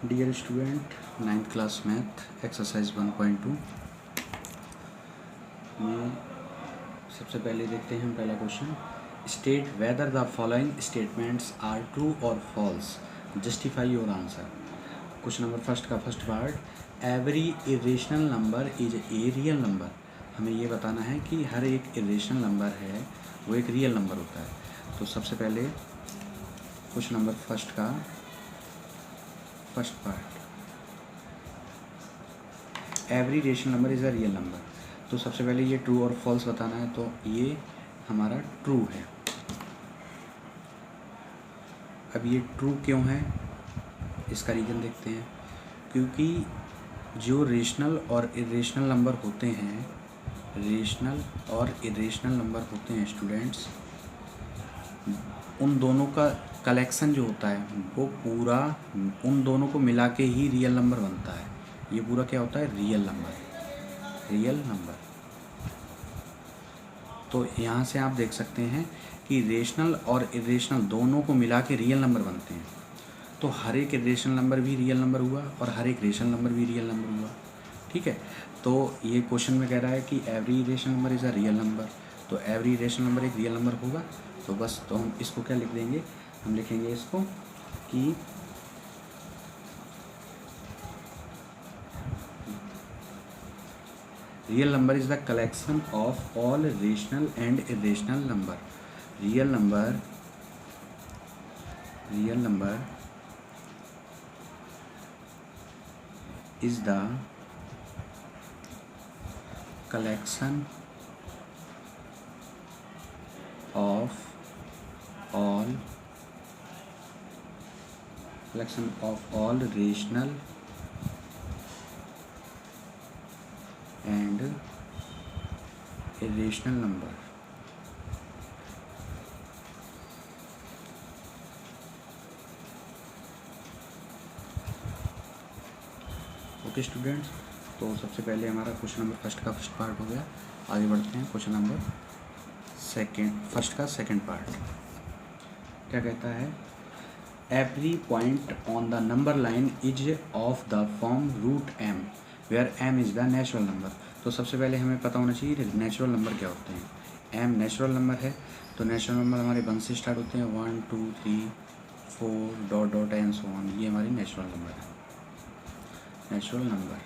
Dear student, 9th class math exercise 1.2 में सबसे पहले देखते हैं हम पहला question. State whether the following statements are true और false, justify your answer. Question number first का first part, every irrational number is a real number. हमें ये बताना है कि हर एक इरेशनल नंबर है वो एक रियल नंबर होता है। तो सबसे पहले क्वेश्चन नंबर फर्स्ट का first part, every rational number is a real number. तो सबसे पहले ये ट्रू और फॉल्स बताना है, तो ये हमारा ट्रू है। अब ये ट्रू क्यों है, इसका रीज़न देखते हैं। क्योंकि जो रेशनल और इरेशनल नंबर होते हैं, रेशनल और इरेशनल नंबर होते हैं स्टूडेंट्स, उन दोनों का कलेक्शन जो होता है वो पूरा उन दोनों को मिला के ही रियल नंबर बनता है। ये पूरा क्या होता है, रियल नंबर, रियल नंबर। तो यहाँ से आप देख सकते हैं कि रेशनल और इरेशनल दोनों को मिला के रियल नंबर बनते हैं। तो हर एक इरेशनल नंबर भी रियल नंबर हुआ और हर एक रेशनल नंबर भी रियल नंबर हुआ। ठीक है, तो ये क्वेश्चन में कह रहा है कि every irrational number is a real number. तो एवरी इरेशनल नंबर एक रियल नंबर होगा। तो बस, तो हम इसको क्या लिख देंगे, हम लिखेंगे इसको कि real number is the collection of all rational and irrational number. Real number is the collection of all rational and irrational number। Okay students, तो सबसे पहले हमारा क्वेश्चन नंबर फर्स्ट का फर्स्ट पार्ट हो गया। आगे बढ़ते हैं क्वेश्चन नंबर फर्स्ट का सेकंड पार्ट। क्या कहता है, every point on the number line is of the form root m where m is the natural number. तो सबसे पहले हमें पता होना चाहिए नेचुरल नंबर क्या होते हैं। एम नेचुरल नंबर है, तो नेचुरल नंबर हमारे 1 से स्टार्ट होते हैं, 1 2 3 4 dot dot and so on. ये हमारी नेचुरल नंबर है, नेचुरल नंबर।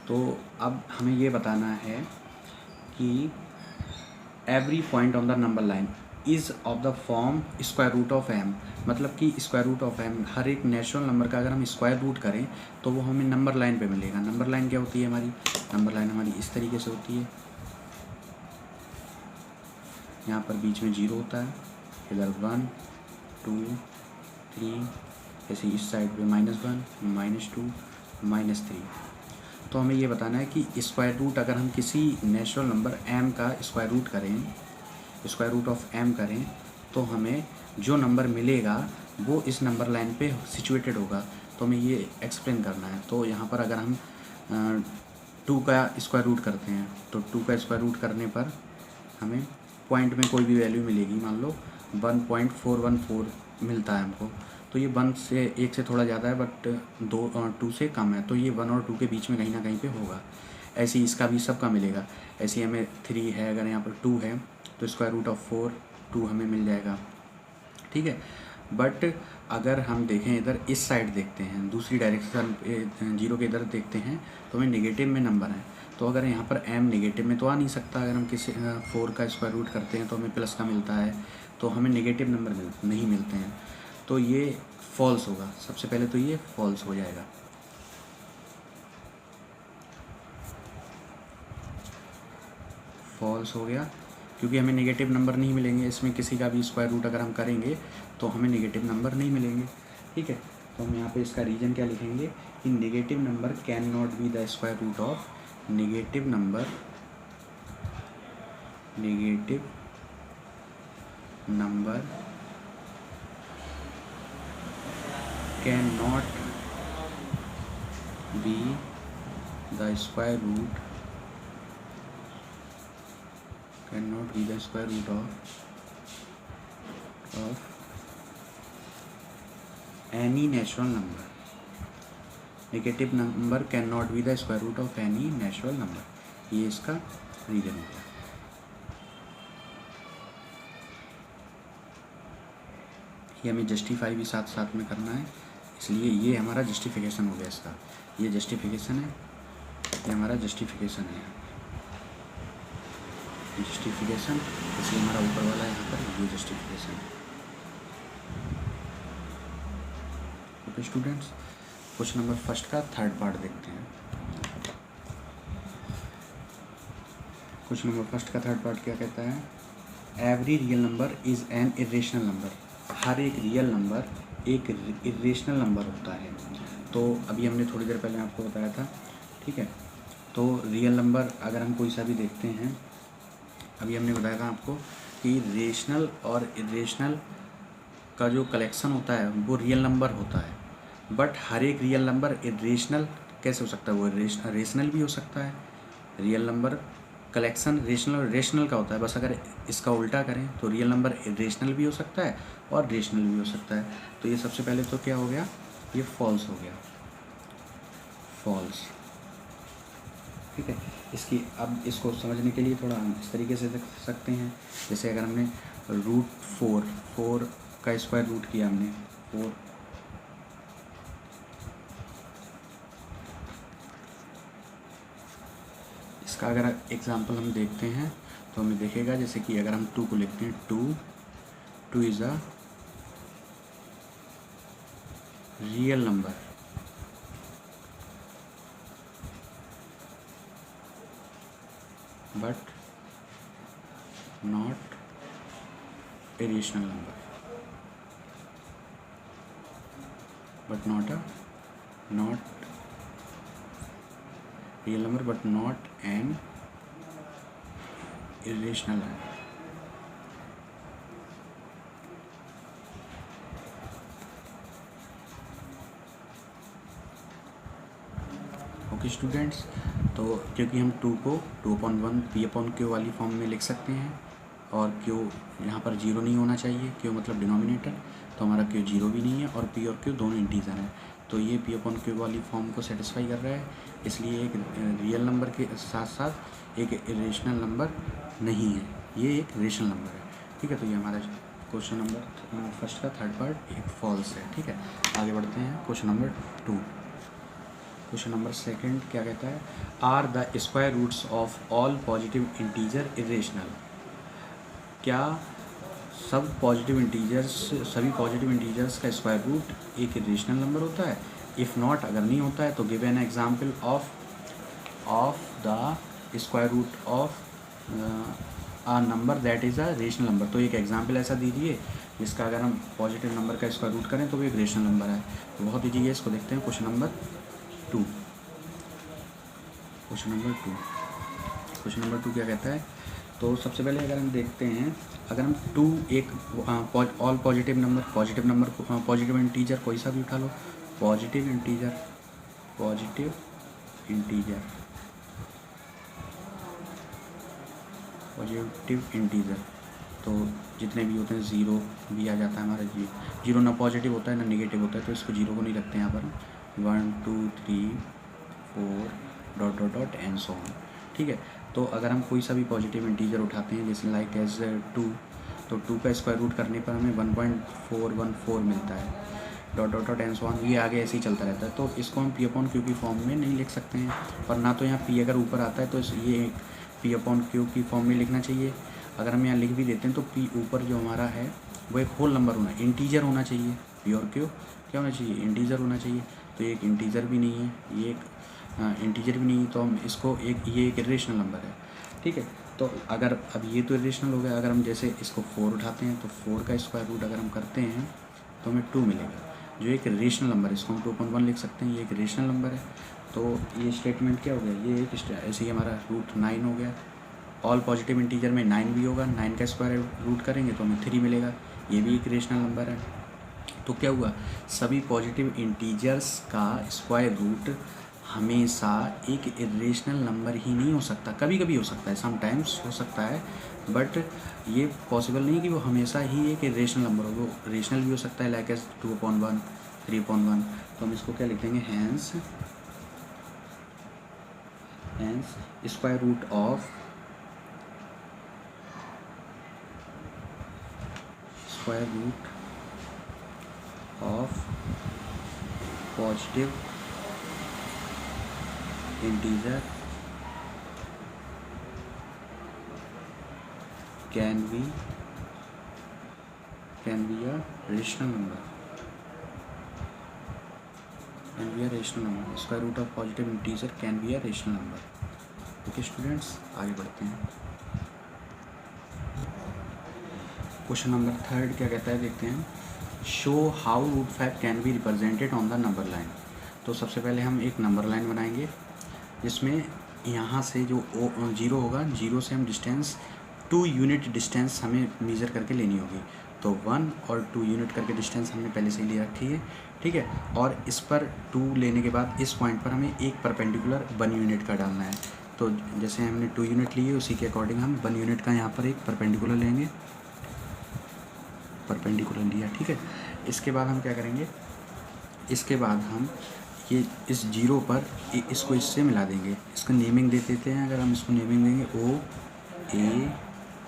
तो अब हमें ये बताना है कि every point on the number line is of the form square root of m. मतलब कि स्क्वायर रूट ऑफ एम, हर एक नेचुरल नंबर का अगर हम स्क्वायर रूट करें तो वो हमें नंबर लाइन पे मिलेगा। नंबर लाइन क्या होती है हमारी, नंबर लाइन हमारी इस तरीके से होती है। यहाँ पर बीच में 0 होता है, इधर 1 2 3, ऐसे इस साइड पे -1 -2 -3। तो हमें ये बताना है कि स्क्वायर रूट अगर हम किसी नेचुरल नंबर m का स्क्वायर रूट करें, स्क्वायर रूट ऑफ m करें, तो हमें जो नंबर मिलेगा वो इस नंबर लाइन पे सिचुएटेड होगा। तो हमें ये एक्सप्लेन करना है। तो यहाँ पर अगर हम 2 का स्क्वायर रूट करते हैं, तो 2 का स्क्वायर रूट करने पर हमें पॉइंट में कोई भी वैल्यू मिलेगी, मान लो 1.414 मिलता है हमको। तो ये 1 से थोड़ा ज़्यादा है, बट 2 से कम है, तो ये 1 और 2 के बीच में कहीं ना कहीं पे होगा। ऐसे ही इसका भी सबका मिलेगा। ऐसे ही हमें 3 है, अगर यहाँ पर 2 है तो स्क्वायर रूट ऑफ 4 2 हमें मिल जाएगा। ठीक है, बट अगर हम देखें इधर इस साइड देखते हैं, दूसरी डायरेक्शन 0 के इधर देखते हैं, तो हमें नेगेटिव में नंबर है। तो अगर यहाँ पर m नेगेटिव में तो आ नहीं सकता। अगर हम किसी 4 का स्क्वायर रूट करते हैं तो हमें प्लस का मिलता है, तो हमें नेगेटिव नंबर नहीं मिलते हैं। तो ये फॉल्स होगा। सबसे पहले तो ये फॉल्स हो जाएगा। फॉल्स हो गया क्योंकि हमें नेगेटिव नंबर नहीं मिलेंगे। इसमें किसी का भी स्क्वायर रूट अगर हम करेंगे तो हमें नेगेटिव नंबर नहीं मिलेंगे। ठीक है, तो हम यहाँ पे इसका रीज़न क्या लिखेंगे कि negative number can not be the square root of, negative number can not be the square root of any natural number, negative number can not be the square root of any natural number, ये इसका reason हो गया। ये हमें justify भी साथ साथ में करना है, इसलिए ये हमारा जस्टिफिकेशन हो गया इसका, ये जस्टिफिकेशन है, ये हमारा जस्टिफिकेशन है, जस्टिफिकेशन, इसलिए हमारा ऊपर वाला यहाँ पर ये जस्टिफिकेशन है। Okay students, question number first का थर्ड पार्ट देखते हैं। क्वेश्चन नंबर फर्स्ट का थर्ड पार्ट क्या कहता है? Every real number is an irrational number, हर एक रियल नंबर एक इरेशनल नंबर होता है। तो अभी हमने थोड़ी देर पहले आपको बताया था, ठीक है। तो रियल नंबर अगर हम कोई सा भी देखते हैं, अभी हमने बताया था आपको कि रेशनल और इरेशनल का जो कलेक्शन होता है वो रियल नंबर होता है, बट हर एक रियल नंबर इरेशनल कैसे हो सकता है? वो रेशनल भी हो सकता है। रियल नंबर कलेक्शन रेशनल और रेशनल का होता है, बस अगर इसका उल्टा करें तो रियल नंबर इरेशनल भी हो सकता है और रेशनल भी हो सकता है। तो ये सबसे पहले तो क्या हो गया? ये फॉल्स हो गया, फॉल्स, ठीक है। इसकी अब इसको समझने के लिए थोड़ा हम इस तरीके से देख सकते हैं, जैसे अगर हमने फोर का स्क्वायर रूट किया हमने 4, इसका अगर एग्जांपल हम देखते हैं तो हमें देखेगा, जैसे कि अगर हम 2 को लिखते हैं, 2 is a real number, but not irrational number, but not real number, but not an irrational number। Okay students, तो क्योंकि हम 2 को 2/1 p/q वाली फॉर्म में लिख सकते हैं, और क्यू यहाँ पर 0 नहीं होना चाहिए, क्यू मतलब डिनोमिनेटर, तो हमारा क्यू 0 भी नहीं है और पी और क्यू दोनों इंटीजर हैं, तो ये p/q वाली फॉर्म को सेटिस्फाई कर रहा है, इसलिए एक रियल नंबर के साथ साथ एक इरेशनल नंबर नहीं है, ये एक रेशनल नंबर है, ठीक है। तो ये हमारा क्वेश्चन नंबर फर्स्ट का थर्ड पार्ट एक फॉल्स है, ठीक है। आगे बढ़ते हैं question number 2। Question number second क्या कहता है? Are the square roots of all positive integer irrational, क्या सभी पॉजिटिव इंटीजर्स का स्क्वायर रूट एक इरेशनल नंबर होता है? इफ़ नॉट, अगर नहीं होता है तो give an example of the square root of a number that is a rational number. तो एक एग्जांपल ऐसा दीजिए जिसका अगर हम पॉजिटिव नंबर का स्क्वायर रूट करें तो वो एक रेशनल नंबर है। तो बहुत ईजी है, इसको देखते हैं। क्वेश्चन नंबर 2 क्या कहता है? तो सबसे पहले अगर हम देखते हैं, अगर हम 2 एक ऑल पॉजिटिव इंटीजर कोई सा भी उठा लो, पॉजिटिव इंटीजर, तो जितने भी होते हैं 0 भी आ जाता है हमारा, 0 ना पॉजिटिव होता है ना नेगेटिव होता है, तो इसको 0 को नहीं रखते हैं यहाँ पर। 1 2 3 4 ... एंड सो ऑन, ठीक है। तो अगर हम कोई सा भी पॉजिटिव इंटीजर उठाते हैं, जैसे लाइक एज 2, तो 2 का स्क्वायर रूट करने पर हमें 1.414 मिलता है, ... एंड सो ऑन, ये आगे ऐसे ही चलता रहता है। तो इसको हम p/q की फॉर्म में नहीं लिख सकते हैं, और ना तो यहाँ p अगर ऊपर आता है तो ये p/q की फॉर्म में लिखना चाहिए। अगर हम यहाँ लिख भी देते हैं तो p ऊपर जो हमारा है वो एक होल नंबर होना, इंटीजर होना चाहिए। p और q क्या होना चाहिए? इंटीजर होना चाहिए। तो ये एक इंटीजर भी नहीं है, ये एक इंटीजर भी नहीं है, तो हम इसको ये एक इरेशनल नंबर है, ठीक है। तो अगर अब ये तो इरेशनल हो गया, अगर हम जैसे इसको 4 उठाते हैं तो 4 का स्क्वायर रूट अगर हम करते हैं तो हमें 2 मिलेगा, जो एक रेशनल नंबर है। इसको हम 2/1 लिख सकते हैं, ये एक रेशनल नंबर है। तो ये स्टेटमेंट क्या हो गया? ये एक ऐसे ही हमारा रूट 9 हो गया। ऑल पॉजिटिव इंटीजर में 9 भी होगा, 9 का स्क्वायर रूट करेंगे तो हमें 3 मिलेगा, ये भी एक रेशनल नंबर है। तो क्या हुआ? सभी पॉजिटिव इंटीजर्स का स्क्वायर रूट हमेशा एक इरेशनल नंबर ही नहीं हो सकता, कभी कभी हो सकता है, समटाइम्स हो सकता है, बट ये पॉसिबल नहीं कि वो हमेशा ही एक इरेशनल नंबर हो। वो रेशनल भी हो सकता है, लाइक एज 2/1, 3/1। तो हम इसको क्या लिख देंगे, hence square root of positive integer can be a rational number, square root of positive integer can be a rational number। Okay students, आगे बढ़ते हैं। क्वेश्चन नंबर 3 क्या कहता है, देखते हैं। Show how √5 can be represented on the number line. तो सबसे पहले हम एक नंबर लाइन बनाएंगे जिसमें यहाँ से जो 0 होगा, 0 से हम डिस्टेंस 2 यूनिट डिस्टेंस हमें मेज़र करके लेनी होगी। तो 1 और 2 यूनिट करके डिस्टेंस हमने पहले से ही ले रखी है, ठीक है। और इस पर 2 लेने के बाद इस पॉइंट पर हमें एक परपेंडिकुलर 1 यूनिट का डालना है। तो जैसे हमने 2 यूनिट लिए उसी के अकॉर्डिंग हम 1 यूनिट का यहाँ पर एक परपेंडिकुलर लेंगे, परपेंडिकुलर लिया, ठीक है। इसके बाद हम क्या करेंगे, इसके बाद हम ये इस 0 पर इसको इससे मिला देंगे। इसका नेमिंग दे देते हैं। अगर हम इसको नेमिंग देंगे O A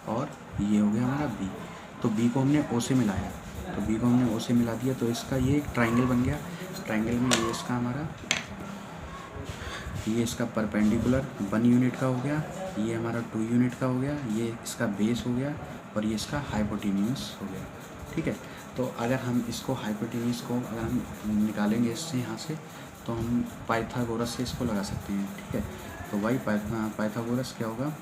और ये हो गया हमारा B। तो B को हमने O से मिलाया, तो B को हमने O से मिला दिया, तो इसका ये एक ट्राइंगल बन गया। ट्राइंगल में ये इसका हमारा ये इसका परपेंडिकुलर 1 यूनिट का हो गया, ये हमारा 2 यूनिट का हो गया, ये इसका बेस हो गया और ये इसका हाइपोटेन्यूस हो गया, ठीक है। तो अगर हम इसको हाइपोटेन्यूस को अगर हम निकालेंगे इससे यहाँ से, तो हम पाइथागोरस से इसको लगा सकते हैं, ठीक है। तो वही पाइथागोरस क्या होगा,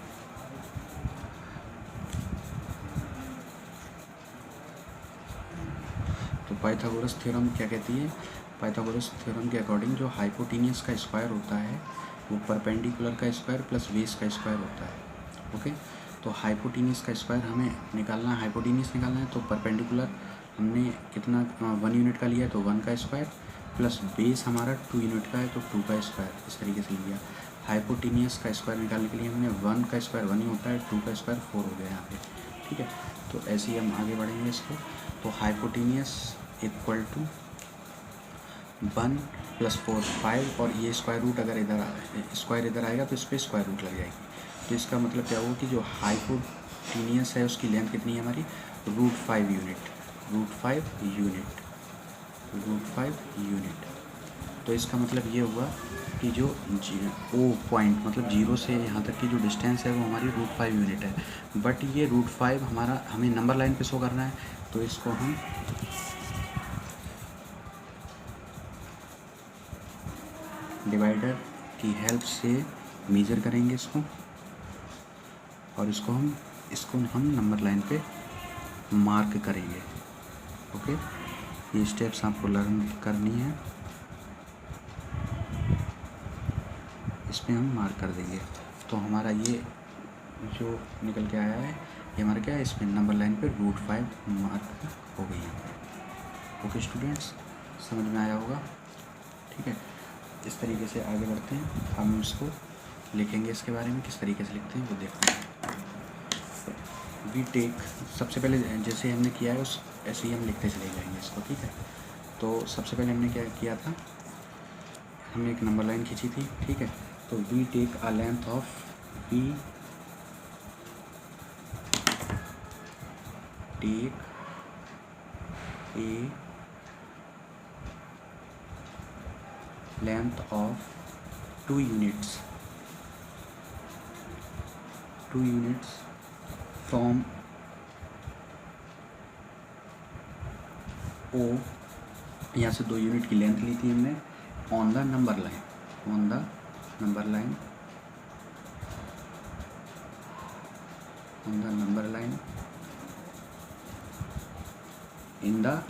तो पाइथागोरस थ्योरम क्या कहती है, पाइथागोरस थ्योरम के अकॉर्डिंग जो हाइपोटेन्यूस का स्क्वायर होता है वो परपेंडिकुलर का स्क्वायर प्लस बेस का स्क्वायर होता है। ओके, तो हाइपोटेन्यूस का स्क्वायर हमें निकालना है, हाइपोटेन्यूस निकालना है। तो परपेंडिकुलर हमने कितना 1 यूनिट का लिया, तो 1 का स्क्वायर प्लस बेस हमारा 2 यूनिट का है तो 2 का स्क्वायर, इस तरीके से लिया। हाइपोटेन्यूस का स्क्वायर निकालने के लिए हमने 1 का स्क्वायर 1 ही होता है, 2 का स्क्वायर 4 हो गया यहाँ पे, ठीक है। तो ऐसे ही हम आगे बढ़ेंगे इसको। तो हाइपोटेन्यूस इक्वल टू 1 + 4 5 और ये स्क्वायर रूट अगर इधर स्क्वायर इधर आएगा तो इस पर स्क्वायर रूट लग जाएगी। तो इसका मतलब क्या होगा कि जो हाइपोटेन्यूस है उसकी लेंथ कितनी है हमारी, √5 यूनिट। तो इसका मतलब ये हुआ कि जो O पॉइंट मतलब 0 से यहाँ तक की जो डिस्टेंस है वो हमारी √5 यूनिट है। बट ये √5 हमारा हमें नंबर लाइन पे शो करना है, तो इसको हम डिवाइडर की हेल्प से मेजर करेंगे इसको, और इसको हम नंबर लाइन पे मार्क करेंगे। ओके, ये स्टेप्स आपको लर्न करनी है, इस पर हम मार्क कर देंगे। तो हमारा ये जो निकल के आया है ये हमारा क्या है, इसमें नंबर लाइन पे √5 मार्क हो गई है। ओके स्टूडेंट्स, समझ में आया होगा, ठीक है। इस तरीके से आगे बढ़ते हैं, हम इसको लिखेंगे, इसके बारे में किस तरीके से लिखते हैं वो देखते हैं। वी टेक, सबसे पहले जैसे हमने किया है उस ऐसे ही हम लिखते चले जाएंगे इसको, ठीक है। तो सबसे पहले हमने क्या किया था, हमने एक नंबर लाइन खींची थी, ठीक है। तो we take a length of take a length of 2 units from O, यहाँ से 2 यूनिट की लेंथ ली थी हमने on the number line in the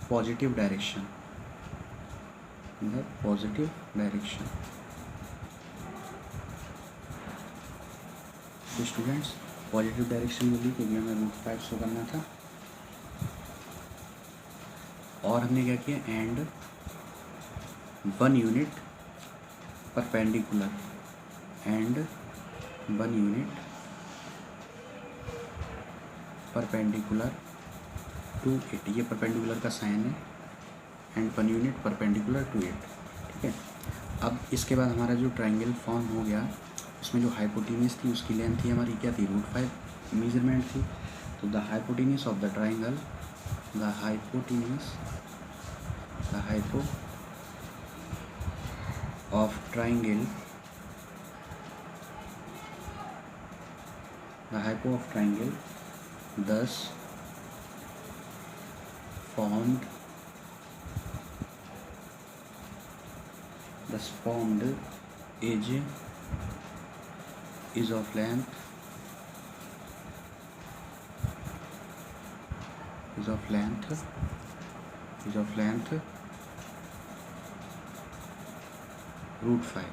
positive direction, तो स्टूडेंट्स पॉजिटिव डायरेक्शन मिली क्योंकि हमें √5 शो करना था। और हमने क्या किया, and 1 unit perpendicular to it, ये परपेंडिकुलर का साइन है, and 1 unit perpendicular to it. ठीक है, अब इसके बाद हमारा जो ट्राइंगल फॉर्म हो गया, उसमें जो हाइपोटेन्यूस थी उसकी लेंथ थी हमारी क्या थी, √5 मेजरमेंट थी। तो the hypotenuse of the triangle, the hypotenuse of triangle, the hypo of triangle thus formed is of length √5.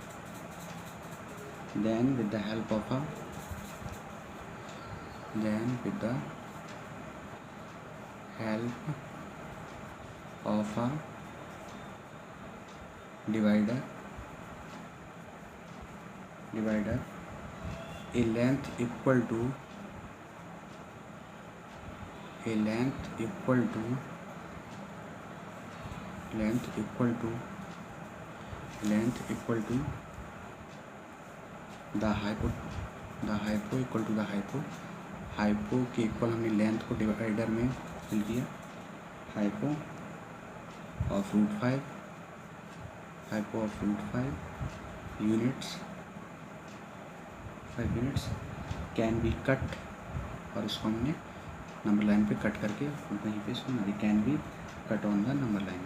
Then with the help of a divider, a length equal to the hypo के equal हमने length को divider में fill किया, hypo of √5 units can be cut, और इसको हमने number line पे cut करके वहीं पे इसको can be cut on the number line,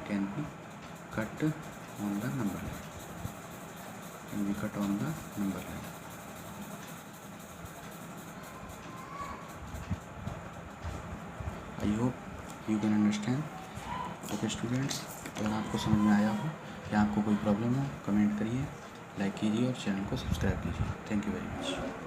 I hope you can understand. Okay students, अगर आपको समझ में आया हो या आपको कोई प्रॉब्लम हो कमेंट करिए, लाइक कीजिए और चैनल को सब्सक्राइब कीजिए। Thank you very much.